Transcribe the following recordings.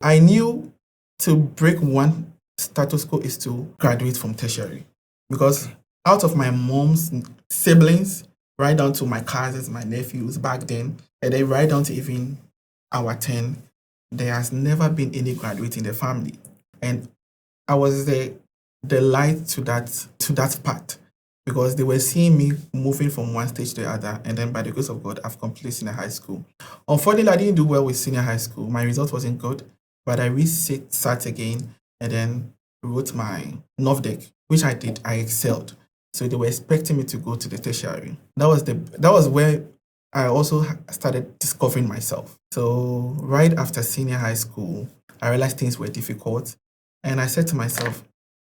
I knew to break one status quo is to graduate from tertiary. Because out of my mom's siblings, right down to my cousins, my nephews back then, and then right down to even our 10, there has never been any graduate in the family. And I was the light to that part because they were seeing me moving from one stage to the other. And then by the grace of God, I've completed senior high school. Unfortunately, I didn't do well with senior high school. My result wasn't good, but I sat again and then wrote my NOVDEC, which I did. I excelled. So they were expecting me to go to the tertiary. That was where I also started discovering myself. So right after senior high school, I realized things were difficult. And I said to myself,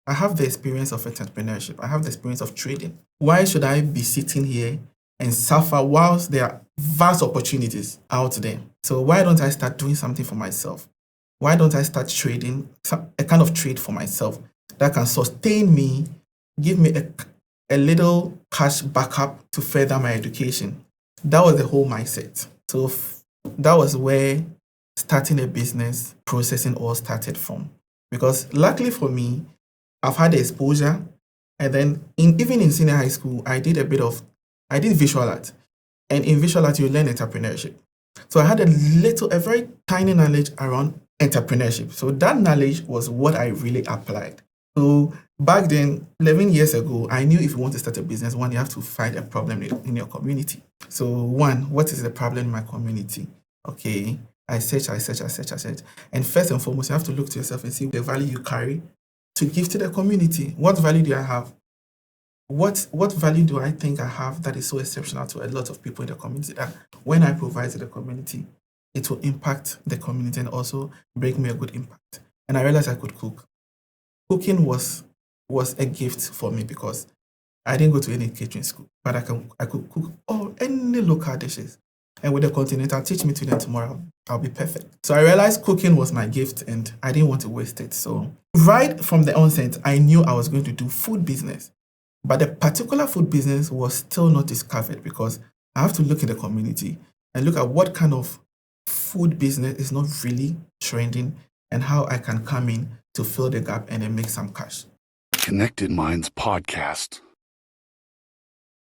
I have the experience of entrepreneurship. I have the experience of trading. Why should I be sitting here and suffer whilst there are vast opportunities out there? So why don't I start doing something for myself? Why don't I start trading, a kind of trade for myself that can sustain me, give me a little cash backup to further my education? That was the whole mindset. So that was where starting a business, processing all started from. Because luckily for me, I've had the exposure. And then even in senior high school, I did visual art. And in visual art, you learn entrepreneurship. So I had a very tiny knowledge around entrepreneurship. So that knowledge was what I really applied. So back then, 11 years ago, I knew if you want to start a business, one, you have to find a problem in your community. So one, what is the problem in my community? Okay, I search. And first and foremost, you have to look to yourself and see the value you carry to give to the community. What value do I have? What value do I think I have that is so exceptional to a lot of people in the community that when I provide to the community, it will impact the community and also bring me a good impact? And I realized I could cook. Cooking was a gift for me because I didn't go to any catering school, but I could cook any local dishes. And with the Continental, teach me today and tomorrow, I'll be perfect. So I realized cooking was my gift and I didn't want to waste it. So right from the onset, I knew I was going to do food business. But the particular food business was still not discovered because I have to look in the community and look at what kind of food business is not really trending and how I can come in to fill the gap and then make some cash. Connected Minds Podcast.